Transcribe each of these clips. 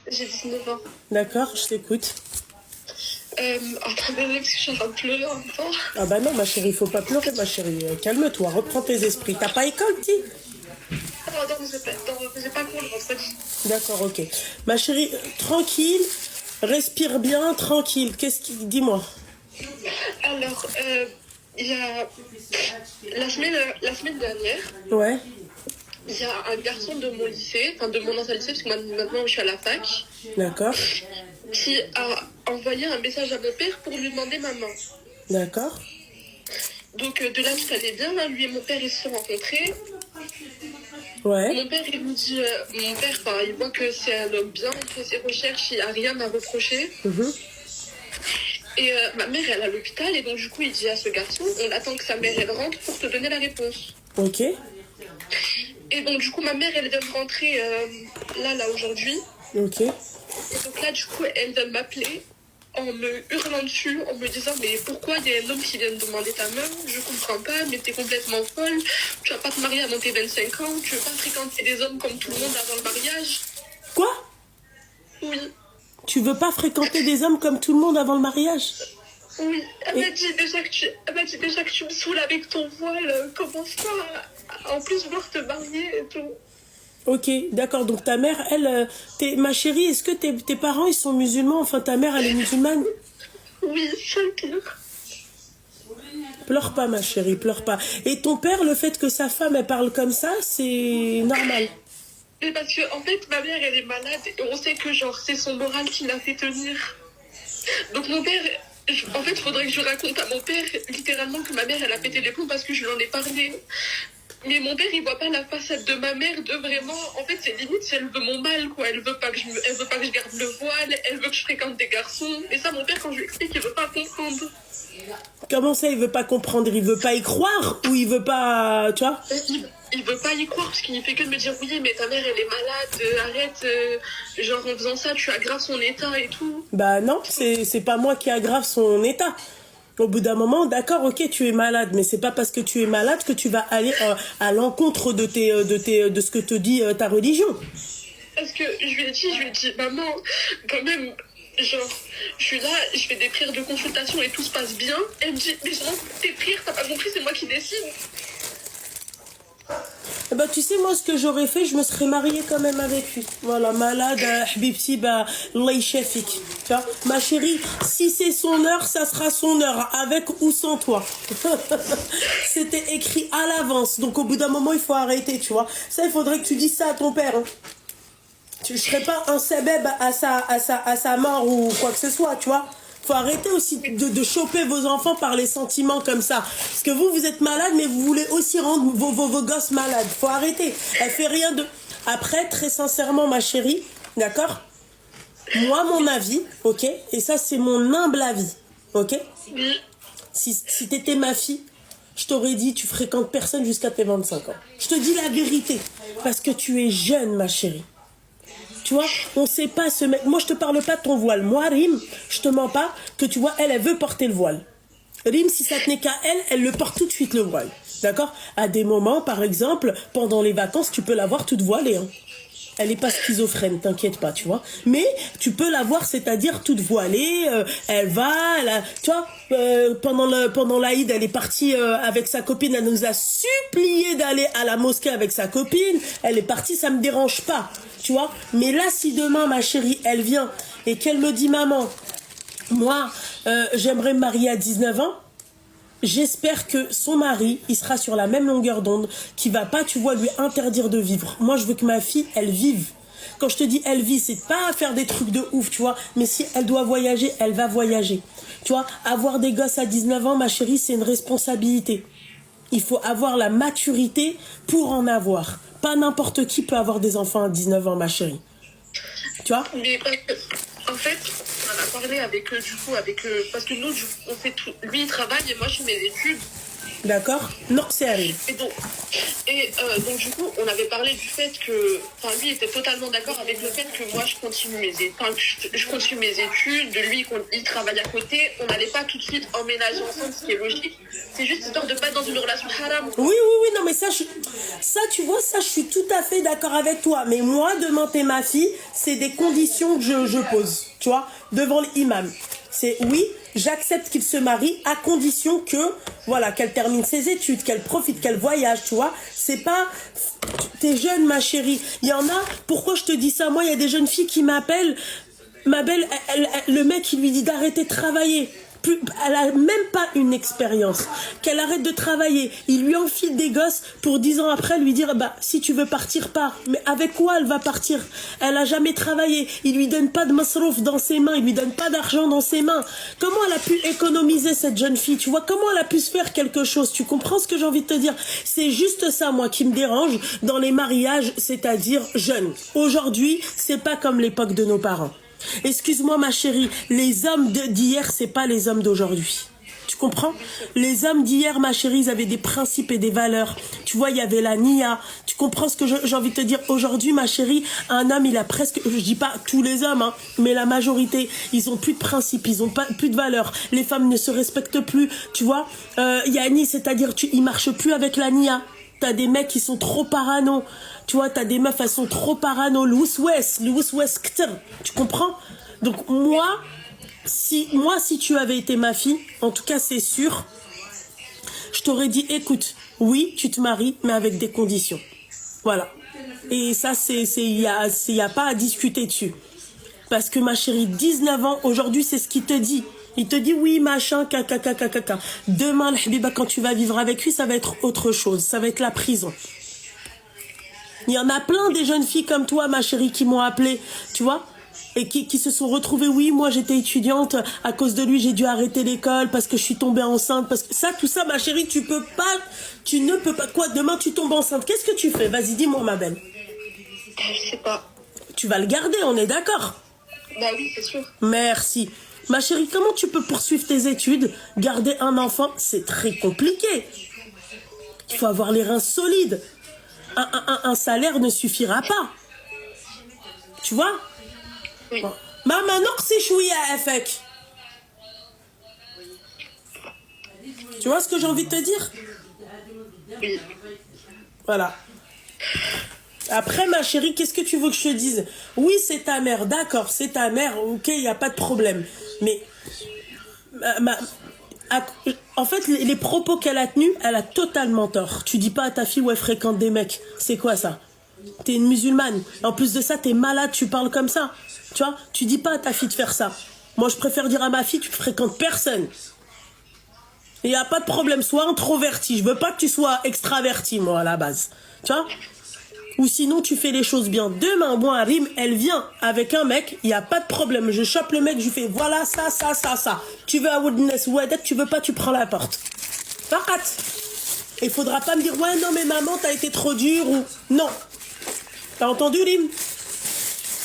J'ai 19 ans. D'accord, je t'écoute. Attendez, parce que je suis en train de pleurer en même temps. Ah bah non, ma chérie, il faut pas pleurer, ma chérie. Calme-toi, reprends tes esprits. T'as pas école, ti? Non, j'ai pas cours le vendredi. D'accord, ok. Ma chérie, tranquille, respire bien, tranquille. Qu'est-ce qui... Dis-moi. Alors, il y a la semaine dernière, Ouais, il y a un garçon de mon lycée, enfin de mon ancien lycée, parce que maintenant je suis à la fac, d'accord, qui a envoyé un message à mon père pour lui demander ma main. d'accord. Donc de là tout allait bien, là, lui et mon père ils se sont rencontrés. Ouais, Mon père il me dit, enfin, il voit que c'est un homme bien, il fait ses recherches, il a rien à reprocher. Et ma mère elle est à l'hôpital et donc du coup il dit à ce garçon, on attend que sa mère elle rentre pour te donner la réponse. ok, Et donc du coup ma mère elle vient de rentrer là aujourd'hui. ok. Et donc là, du coup, elle vient de m'appeler en me hurlant dessus, en me disant mais pourquoi il y a un homme qui vient de demander ta main, je comprends pas, mais t'es complètement folle, tu vas pas te marier avant tes 25 ans, tu veux pas fréquenter des hommes comme tout le monde avant le mariage. Quoi? Oui, Tu veux pas fréquenter des hommes comme tout le monde avant le mariage? oui, elle Et- m'a dit déjà que tu me saoules avec ton voile, commence pas en plus vouloir te marier et tout. Ok, d'accord. Donc ta mère, elle... ma chérie, est-ce que tes parents, ils sont musulmans? Enfin, ta mère, elle est musulmane? Oui, c'est le pire. Pleure pas, ma chérie, pleure pas. Et ton père, le fait que sa femme, elle parle comme ça, c'est normal. Mais parce que en fait ma mère elle est malade et on sait que genre c'est son moral qui l'a fait tenir. Donc mon père, en fait, il faudrait que je raconte à mon père littéralement que ma mère, elle a pété les plombs parce que je lui en ai parlé. Mais mon père, il voit pas la façade de ma mère de vraiment. En fait, c'est limite si elle veut mon mal, quoi. Elle veut pas que elle veut pas que je garde le voile. Elle veut que je fréquente des garçons. Mais ça, mon père, quand je lui explique, il veut pas comprendre. Comment ça, il veut pas comprendre? Il veut pas y croire? Ou il veut pas... Tu vois? Il veut pas y croire parce qu'il fait que de me dire oui, mais ta mère, elle est malade. Arrête. Genre en faisant ça, tu aggraves son état et tout. Bah non, c'est pas moi qui aggrave son état. Au bout d'un moment, d'accord, ok, tu es malade, mais c'est pas parce que tu es malade que tu vas aller à l'encontre de de ce que te dit ta religion. Parce que je lui ai dit, maman, quand même, genre, je suis là, je fais des prières de consultation et tout se passe bien. Elle me dit, mais je m'en fous de tes prières, t'as pas compris, c'est moi qui décide. Eh ben, tu sais, moi, ce que j'aurais fait, je me serais mariée quand même avec lui. Voilà, malade, Habibti, bah, Allah yashafik. Tu vois, ma chérie, si c'est son heure, ça sera son heure, avec ou sans toi. C'était écrit à l'avance. Donc, au bout d'un moment, il faut arrêter, tu vois. Ça, il faudrait que tu dises ça à ton père. Hein. Je serais pas un sebeb à sa mort ou quoi que ce soit, tu vois. Faut arrêter aussi de choper vos enfants par les sentiments comme ça. Parce que vous êtes malade, mais vous voulez aussi rendre vos gosses malades. Faut arrêter. Elle fait rien de... Après, très sincèrement, ma chérie, d'accord? Moi, mon avis, ok? Et ça, c'est mon humble avis, ok? Si t'étais ma fille, je t'aurais dit, tu fréquentes personne jusqu'à tes 25 ans. Je te dis la vérité. Parce que tu es jeune, ma chérie. Tu vois, on sait pas se mettre... Moi, je te parle pas de ton voile. Moi, Rim, je te mens pas que tu vois, elle veut porter le voile. Rim, si ça tenait qu'à elle, elle le porte tout de suite, le voile. D'accord? À des moments, par exemple, pendant les vacances, tu peux la voir toute voilée. Hein. Elle n'est pas schizophrène, t'inquiète pas, tu vois. Mais tu peux la voir, c'est-à-dire toute voilée, elle va, tu vois, pendant l'Aïd, elle est partie avec sa copine, elle nous a supplié d'aller à la mosquée avec sa copine, elle est partie, ça me dérange pas, tu vois. Mais là, si demain, ma chérie, elle vient et qu'elle me dit, maman, moi, j'aimerais me marier à 19 ans, j'espère que son mari, il sera sur la même longueur d'onde, qui va pas, tu vois, lui interdire de vivre. Moi, je veux que ma fille, elle vive. Quand je te dis elle vit, c'est pas faire des trucs de ouf, tu vois. Mais si elle doit voyager, elle va voyager. Tu vois, avoir des gosses à 19 ans, ma chérie, c'est une responsabilité. Il faut avoir la maturité pour en avoir. Pas n'importe qui peut avoir des enfants à 19 ans, ma chérie. Tu vois? Mais en fait, on en a parlé avec du coup, parce que nous, on fait tout. Lui, il travaille et moi, je fais mes études. D'accord. Noxari. Donc du coup, on avait parlé du fait que, enfin, lui était totalement d'accord avec le fait que moi je continue je continue mes études, de lui il travaille à côté, on n'allait pas tout de suite emménager ensemble, ce qui est logique. C'est juste histoire de pas être dans une relation haram. Oui, non, mais ça, tu vois, ça, je suis tout à fait d'accord avec toi. Mais moi, demain, t'es ma fille, c'est des conditions que je pose, tu vois, devant l'imam. C'est oui, j'accepte qu'il se marie à condition que, voilà, qu'elle termine ses études, qu'elle profite, qu'elle voyage, tu vois. C'est pas, t'es jeune, ma chérie. Il y en a, pourquoi je te dis ça? Moi, il y a des jeunes filles qui m'appellent, ma belle, le mec, il lui dit d'arrêter de travailler. Elle a même pas une expérience, qu'elle arrête de travailler, il lui enfile des gosses pour 10 ans après lui dire bah si tu veux partir pars, mais avec quoi elle va partir? Elle a jamais travaillé, il lui donne pas de masrouf dans ses mains, il lui donne pas d'argent dans ses mains. Comment elle a pu économiser cette jeune fille? Tu vois comment elle a pu se faire quelque chose? Tu comprends ce que j'ai envie de te dire? C'est juste ça moi qui me dérange dans les mariages, c'est-à-dire jeunes. Aujourd'hui c'est pas comme l'époque de nos parents. Excuse-moi ma chérie, les hommes d'hier c'est pas les hommes d'aujourd'hui. Tu comprends? Les hommes d'hier ma chérie ils avaient des principes et des valeurs. Tu vois il y avait la nia. Tu comprends ce que j'ai envie de te dire? Aujourd'hui ma chérie, un homme il a presque, je dis pas tous les hommes hein, mais la majorité ils ont plus de principes, ils ont plus de valeurs. Les femmes ne se respectent plus. Tu vois Yani, c'est-à-dire ils marchent plus avec la nia. T'as des mecs qui sont trop parano. Tu vois, t'as des meufs, elles sont trop parano. Louis West, tu comprends? Donc moi, si tu avais été ma fille, en tout cas c'est sûr, je t'aurais dit, écoute, oui, tu te maries, mais avec des conditions. Voilà. Et ça, il y a pas à discuter dessus. Parce que ma chérie, 19 ans, aujourd'hui, c'est ce qu'il te dit. Il te dit oui, machin, caca. Demain, le habiba, quand tu vas vivre avec lui, ça va être autre chose. Ça va être la prison. Il y en a plein des jeunes filles comme toi, ma chérie, qui m'ont appelé, tu vois, et qui se sont retrouvées. Oui, moi, j'étais étudiante. À cause de lui, j'ai dû arrêter l'école parce que je suis tombée enceinte. Parce que ça, tout ça, ma chérie, tu ne peux pas. Quoi, demain, tu tombes enceinte. Qu'est-ce que tu fais? Vas-y, dis-moi, ma belle. Je sais pas. Tu vas le garder, on est d'accord? Bah oui, c'est sûr. Merci. Ma chérie, comment tu peux poursuivre tes études? Garder un enfant, c'est très compliqué. Il faut avoir les reins solides. Un salaire ne suffira pas. Tu vois? Oui. Maman, non, c'est chouïa avec. Tu vois ce que j'ai envie de te dire? Oui. Voilà. Après, ma chérie, qu'est-ce que tu veux que je te dise? Oui, c'est ta mère, d'accord, c'est ta mère, ok, il n'y a pas de problème. Mais, en fait, les propos qu'elle a tenus, elle a totalement tort. Tu dis pas à ta fille où elle fréquente des mecs. C'est quoi ça? T'es une musulmane. En plus de ça, t'es malade, tu parles comme ça. Tu vois? Tu dis pas à ta fille de faire ça. Moi, je préfère dire à ma fille, tu fréquentes personne. Il n'y a pas de problème, sois introverti. Je veux pas que tu sois extraverti, moi, à la base. Tu vois? Ou sinon, tu fais les choses bien. Demain, moi, Rim, elle vient avec un mec, il n'y a pas de problème. Je chope le mec, je lui fais voilà, ça. Tu veux à Woodness, Wadet, tu veux pas, tu prends la porte. Fakat. Il faudra pas me dire, ouais, non, mais maman, t'as été trop dure ou. Non. T'as entendu, Rim?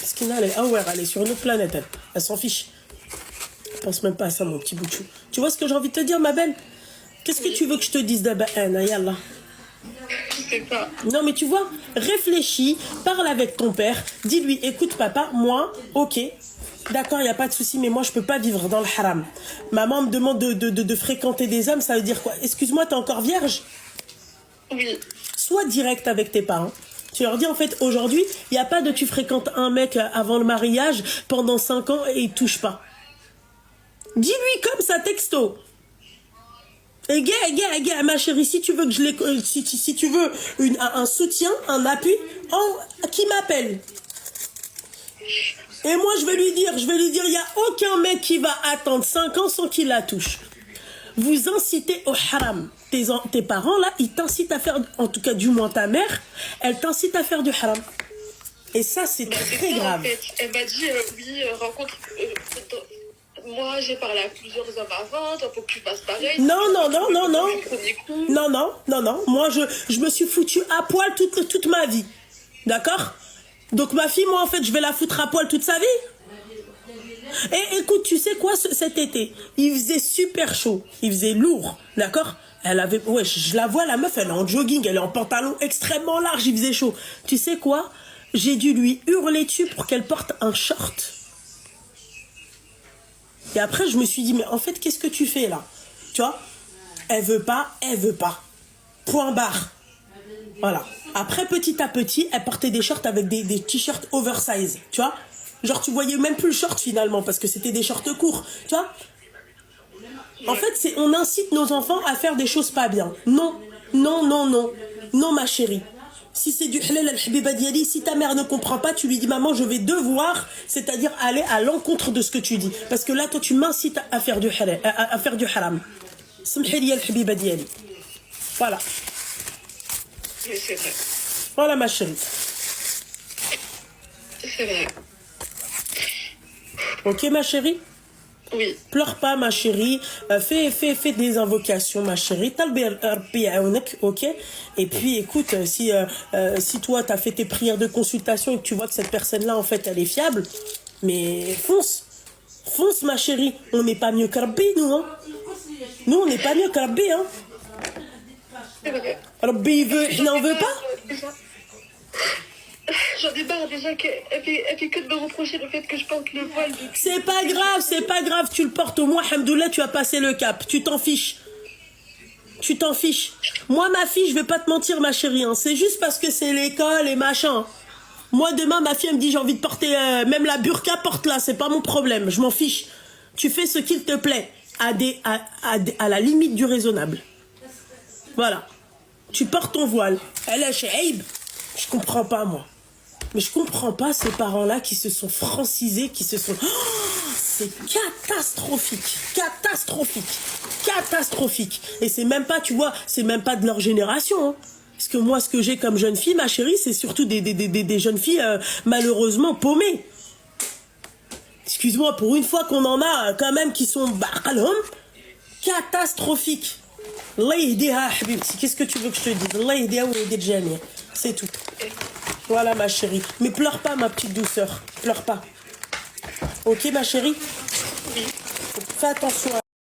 Parce qu'elle elle est sur une autre planète, elle s'en fiche. Je pense même pas à ça, mon petit bout de chou. Tu vois ce que j'ai envie de te dire, ma belle? Qu'est-ce que tu veux que je te dise d'abord, Yallah? Je sais pas. Non mais tu vois, réfléchis, parle avec ton père, dis-lui, écoute papa, moi, ok, d'accord, il n'y a pas de souci, mais moi je peux pas vivre dans le haram. Maman me demande de fréquenter des hommes, ça veut dire quoi? Excuse-moi, t'es encore vierge? Oui. Sois direct avec tes parents. Tu leur dis en fait, aujourd'hui, il n'y a pas de tu fréquentes un mec avant le mariage pendant 5 ans et il touche pas. Dis-lui comme ça, texto. Et gars, ma chérie, si tu veux que si tu veux un soutien, un appui, qui m'appelle. Et moi, je vais lui dire, il n'y a aucun mec qui va attendre 5 ans sans qu'il la touche. Vous incitez au haram. Tes parents, là, ils t'incitent à faire, en tout cas, du moins ta mère, elle t'incite à faire du haram. Et ça, c'est très grave. En fait, elle m'a dit, oui, rencontre... moi, j'ai parlé à plusieurs hommes avant, il faut que tu fasses pareil. Non. Moi, je me suis foutue à poil toute ma vie. D'accord? Donc, ma fille, moi, en fait, je vais la foutre à poil toute sa vie. Et écoute, tu sais quoi, cet été, il faisait super chaud, il faisait lourd, d'accord? Elle avait, ouais, je la vois, la meuf, elle est en jogging, elle est en pantalon extrêmement large, il faisait chaud. Tu sais quoi? J'ai dû lui hurler dessus pour qu'elle porte un short. Et après, je me suis dit, mais en fait, qu'est-ce que tu fais là? Tu vois? Elle veut pas, elle veut pas. Point barre. Voilà. Après, petit à petit, elle portait des shorts avec des t-shirts oversize, tu vois? Genre, tu voyais même plus le short finalement, parce que c'était des shorts courts, tu vois? En fait, on incite nos enfants à faire des choses pas bien. Non, non, non, non. Non, ma chérie. Si c'est du halal al-habiba diali, si ta mère ne comprend pas, tu lui dis, maman, je vais devoir, c'est-à-dire aller à l'encontre de ce que tu dis. Parce que là, toi, tu m'incites à faire du halal, à faire du haram. Samhili al-habiba diali. Voilà. Oui, c'est vrai. Voilà, ma chérie. C'est vrai. Ok, ma chérie? Oui. Pleure pas, ma chérie. Fais des invocations, ma chérie. Ok? Et puis, écoute, si toi, tu as fait tes prières de consultation et que tu vois que cette personne-là, en fait, elle est fiable, mais fonce. Fonce, ma chérie. On n'est pas mieux qu'Rabbi, nous, hein? Nous, on n'est pas mieux qu'Rabbi, hein? C'est vrai. Rabbi, il n'en veut pas? J'en ai marre déjà qu'elle fait que de me reprocher le fait que je porte le voile. C'est pas grave, tu le portes au moins, hamdoulah, tu as passé le cap, tu t'en fiches. Tu t'en fiches. Moi, ma fille, je vais pas te mentir, ma chérie, hein. C'est juste parce que c'est l'école et machin. Moi, demain, ma fille, elle me dit, j'ai envie de porter, même la burqa, porte-la, c'est pas mon problème, je m'en fiche. Tu fais ce qu'il te plaît, à la limite du raisonnable. Voilà. Tu portes ton voile. Elle est chez Aïb. Je comprends pas, moi. Mais je comprends pas ces parents-là qui se sont francisés, qui se sont... Oh, c'est catastrophique. Catastrophique. Catastrophique. Et c'est même pas, tu vois, c'est même pas de leur génération. Hein. Parce que moi, ce que j'ai comme jeune fille, ma chérie, c'est surtout des jeunes filles malheureusement paumées. Excuse-moi, pour une fois qu'on en a quand même qui sont... catastrophiques. Allah yahdiha habibti. Qu'est-ce que tu veux que je te dise? Allah yahdiha wa yahdi al-jami'. C'est tout. Voilà, ma chérie. Mais pleure pas, ma petite douceur. Pleure pas. Ok, ma chérie? Oui. Fais attention à